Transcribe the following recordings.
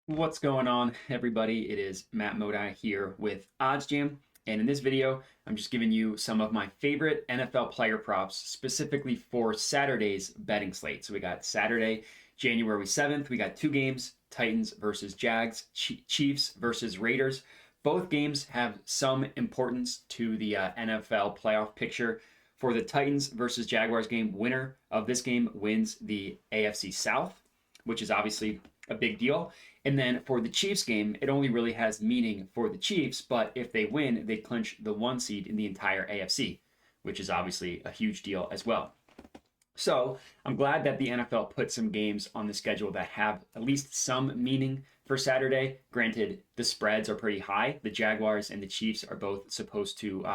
What's going on, everybody? It is Matt Modi here with OddsJam, and in this video, I'm just giving you some of my favorite NFL player props, specifically for Saturday's betting slate. So we got Saturday, January 7th. We got two games: Titans versus Jags, Chiefs versus Raiders. Both games have some importance to the NFL playoff picture. For the Titans versus Jaguars game, winner of this game wins the AFC South, which is obviously a big deal. And then for the Chiefs game, it only really has meaning for the Chiefs, but if they win, they clinch the one seed in the entire AFC, which is obviously a huge deal as well. So I'm glad that the NFL put some games on the schedule that have at least some meaning for Saturday. Granted, the spreads are pretty high. The Jaguars and the Chiefs are both supposed to,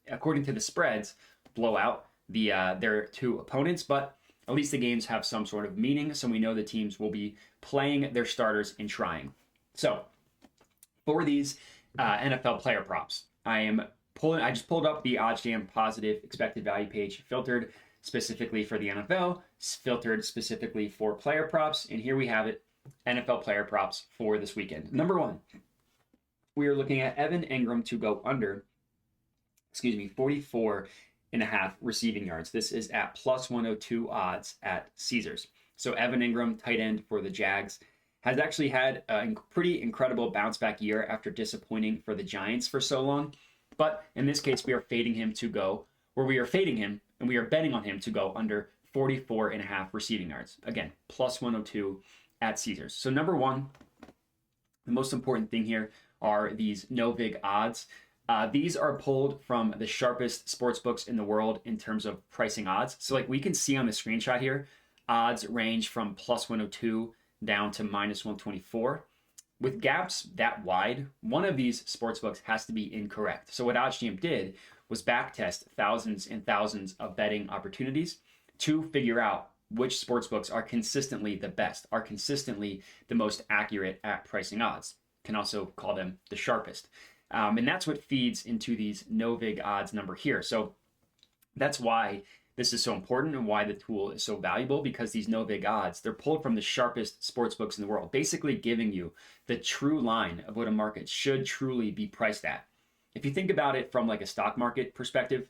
according to the spreads, blow out their two opponents, but at least the games have some sort of meaning, so we know the teams will be playing their starters and trying. So for these NFL player props, I just pulled up the OddsJam positive expected value page, filtered specifically for the NFL, filtered specifically for player props, and here we have it: NFL player props for this weekend. Number one, we are looking at Evan Engram to go under, 44.5 receiving yards. This is at plus 102 odds at Caesars. So Evan Engram, tight end for the Jags, has actually had a pretty incredible bounce back year after disappointing for the Giants for so long. But in this case, we are fading him to go, or we are fading him and we are betting on him to go under 44.5 receiving yards. Again, plus 102 at Caesars. So number one, the most important thing here are these no vig odds. These are pulled from the sharpest sports books in the world in terms of pricing odds. So like we can see on the screenshot here, odds range from plus 102 down to minus 124. With gaps that wide, one of these sports books has to be incorrect. So what OddsJam did was backtest thousands and thousands of betting opportunities to figure out which sports books are consistently the best, are consistently the most accurate at pricing odds. Can also call them the sharpest. And that's what feeds into these no vig odds number here. So that's why this is so important and why the tool is so valuable, because these no vig odds, they're pulled from the sharpest sports books in the world, basically giving you the true line of what a market should truly be priced at. If you think about it from like a stock market perspective,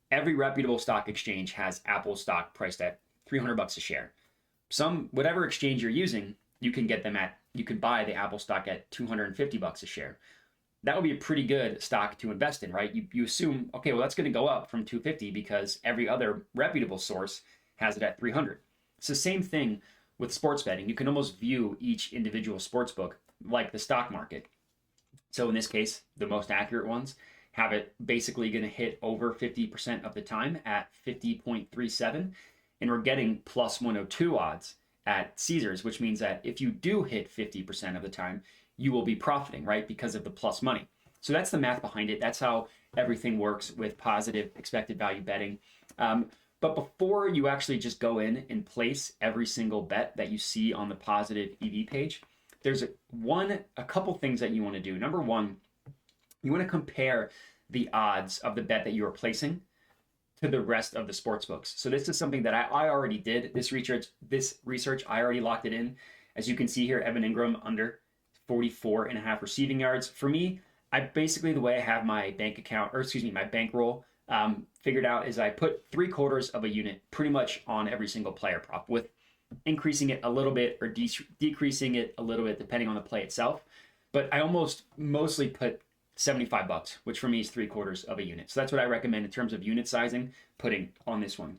every reputable stock exchange has Apple stock priced at $300 a share. Whatever exchange you're using, you can buy the Apple stock at $250 a share. That would be a pretty good stock to invest in, right? You assume, okay, well, that's going to go up from 250 because every other reputable source has it at 300. It's the same thing with sports betting. You can almost view each individual sports book like the stock market. So in this case, the most accurate ones have it basically going to hit over 50% of the time at 50.37. And we're getting plus 102 odds at Caesars, which means that if you do hit 50% of the time, you will be profiting, right? Because of the plus money. So that's the math behind it. That's how everything works with positive expected value betting. But before you actually just go in and place every single bet that you see on the positive EV page, there's a couple things that you want to do. Number one, you want to compare the odds of the bet that you are placing to the rest of the sports books. So this is something that I already did. This research, I already locked it in. As you can see here, Evan Engram under 44.5 receiving yards. For me, the way I have my bank account, my bankroll figured out is I put 3/4 of a unit pretty much on every single player prop, with increasing it a little bit or decreasing it a little bit depending on the play itself. But I mostly put $75, which for me is 3/4 of a unit. So that's what I recommend in terms of unit sizing, putting on this one.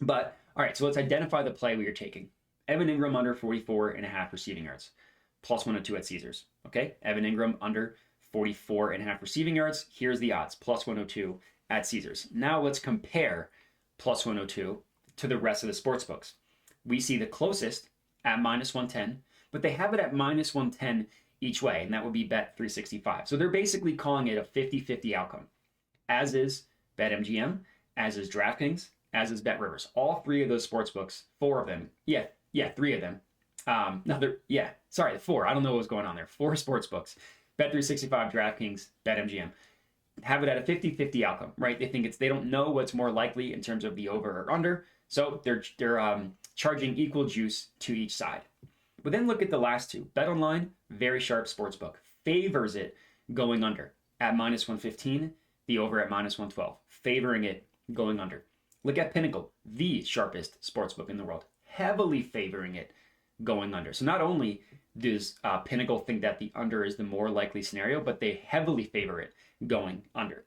But all right, so let's identify the play we are taking. Evan Engram under 44.5 receiving yards. Plus 102 at Caesars. Okay, Evan Engram under 44.5 receiving yards. Here's the odds, plus 102 at Caesars. Now let's compare plus 102 to the rest of the sports books. We see the closest at minus 110, but they have it at minus 110 each way, and that would be Bet365. So they're basically calling it a 50-50 outcome, as is BetMGM, as is DraftKings, as is BetRivers. All three of those sports books, four of them, three of them. Four. I don't know what was going on there. Four sports books: Bet365, DraftKings, BetMGM, have it at a 50-50 outcome, right? They don't know what's more likely in terms of the over or under, so they're charging equal juice to each side. But then look at the last two. BetOnline, very sharp sportsbook, favors it going under at minus 115, the over at minus 112, favoring it going under. Look at Pinnacle, the sharpest sportsbook in the world, heavily favoring it going under. So not only does Pinnacle think that the under is the more likely scenario, but they heavily favor it going under.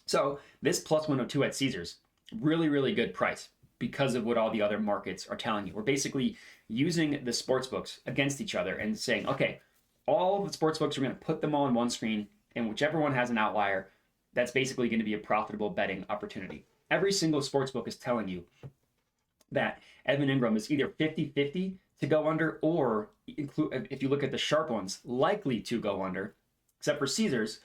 So this plus 102 at Caesars, really, really good price because of what all the other markets are telling you. We're basically using the sportsbooks against each other and saying, okay, all the sportsbooks, we're going to put them all on one screen, and whichever one has an outlier, that's basically going to be a profitable betting opportunity. Every single sportsbook is telling you that Evan Ingram is either 50-50 to go under, or if you look at the sharp ones, likely to go under, except for Caesars,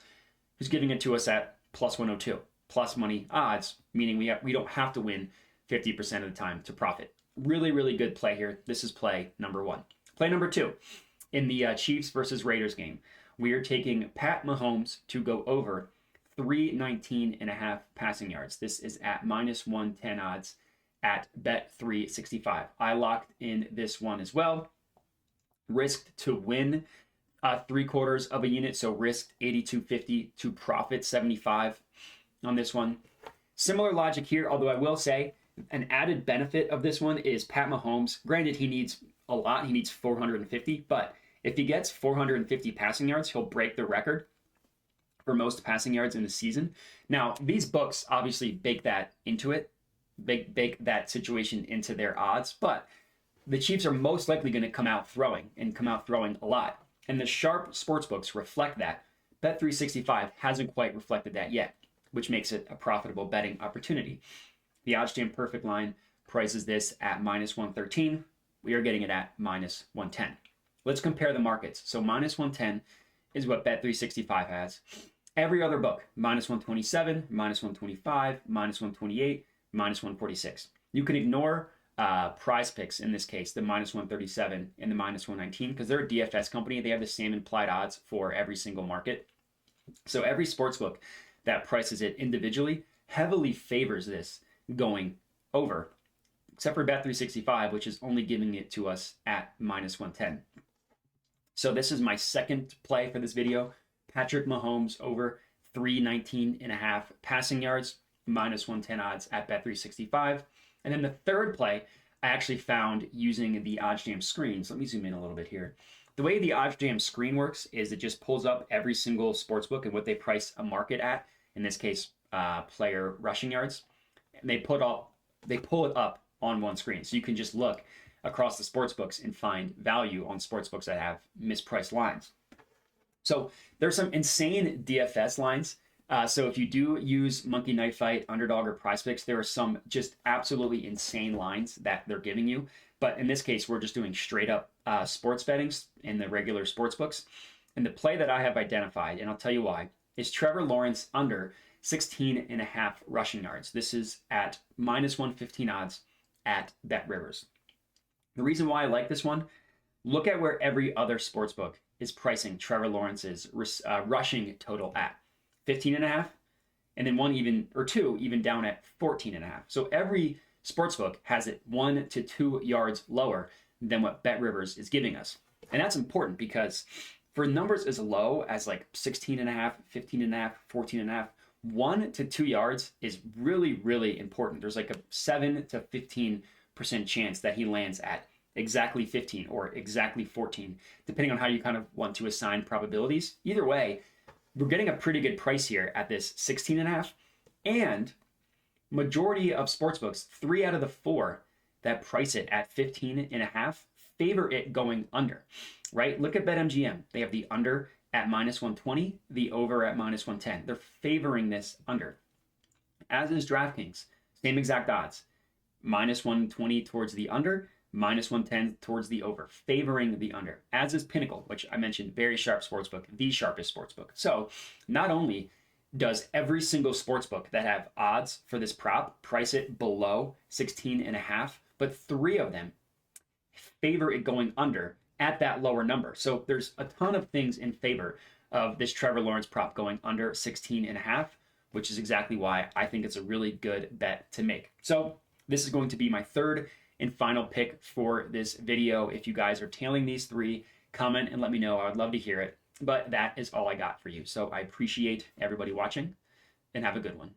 who's giving it to us at plus 102, plus money odds, meaning we don't have to win 50% of the time to profit. Really, really good play here. This is play number one. Play number two, in the Chiefs versus Raiders game, we are taking Pat Mahomes to go over 319.5 passing yards. This is at minus 110 odds at Bet365. I locked in this one as well. Risked to win 3/4 of a unit, so risked 82.50 to profit 75 on this one. Similar logic here, although I will say an added benefit of this one is Pat Mahomes. Granted, he needs a lot. He needs 450, but if he gets 450 passing yards, he'll break the record for most passing yards in the season. Now, these books obviously bake that into it, bake that situation into their odds, but the Chiefs are most likely going to come out throwing a lot. And the sharp sports books reflect that. Bet365 hasn't quite reflected that yet, which makes it a profitable betting opportunity. The OddsJam Perfect line prices this at minus 113. We are getting it at minus 110. Let's compare the markets. So minus 110 is what Bet365 has. Every other book, minus 127, minus 125, minus 128, minus 146. You can ignore Prize Picks in this case, the minus 137 and the minus 119, because they're a DFS company. They have the same implied odds for every single market. So every sportsbook that prices it individually heavily favors this going over, except for Bet365, which is only giving it to us at minus 110. So this is my second play for this video. Patrick Mahomes over 319.5 passing yards, minus 110 odds at Bet365. And then the third play I actually found using the OddsJam screen. So let me zoom in a little bit here. The way the OddsJam screen works is it just pulls up every single sportsbook and what they price a market at. In this case, player rushing yards. And they pull it up on one screen. So you can just look across the sportsbooks and find value on sportsbooks that have mispriced lines. So there's some insane DFS lines. So if you do use Monkey Knife Fight, Underdog, or Prize Picks, there are some just absolutely insane lines that they're giving you. But in this case, we're just doing straight up sports bettings in the regular sports books. And the play that I have identified, and I'll tell you why, is Trevor Lawrence under 16.5 rushing yards. This is at minus 115 odds at BetRivers. The reason why I like this one, look at where every other sportsbook is pricing Trevor Lawrence's rushing total at 15.5, and then two even down at 14.5. So every sportsbook has it 1 to 2 yards lower than what BetRivers is giving us. And that's important because for numbers as low as like 16.5, 15.5, 14.5, 1 to 2 yards is really, really important. There's like a 7 to 15% chance that he lands at exactly 15 or exactly 14, depending on how you kind of want to assign probabilities. Either way, we're getting a pretty good price here at this 16.5, and majority of sportsbooks, 3 out of the 4 that price it at 15.5 favor it going under, right? Look at BetMGM. They have the under at minus 120, the over at minus 110. They're favoring this under. As is DraftKings, same exact odds. Minus 120 towards the under, minus 110 towards the over, favoring the under. As is Pinnacle, which I mentioned, very sharp sportsbook, the sharpest sportsbook. So not only does every single sportsbook that have odds for this prop price it below 16.5, but 3 of them favor it going under at that lower number. So there's a ton of things in favor of this Trevor Lawrence prop going under 16.5, which is exactly why I think it's a really good bet to make. So this is going to be my third and final pick for this video. If you guys are tailing these three, comment and let me know. I would love to hear it. But that is all I got for you. So I appreciate everybody watching, and have a good one.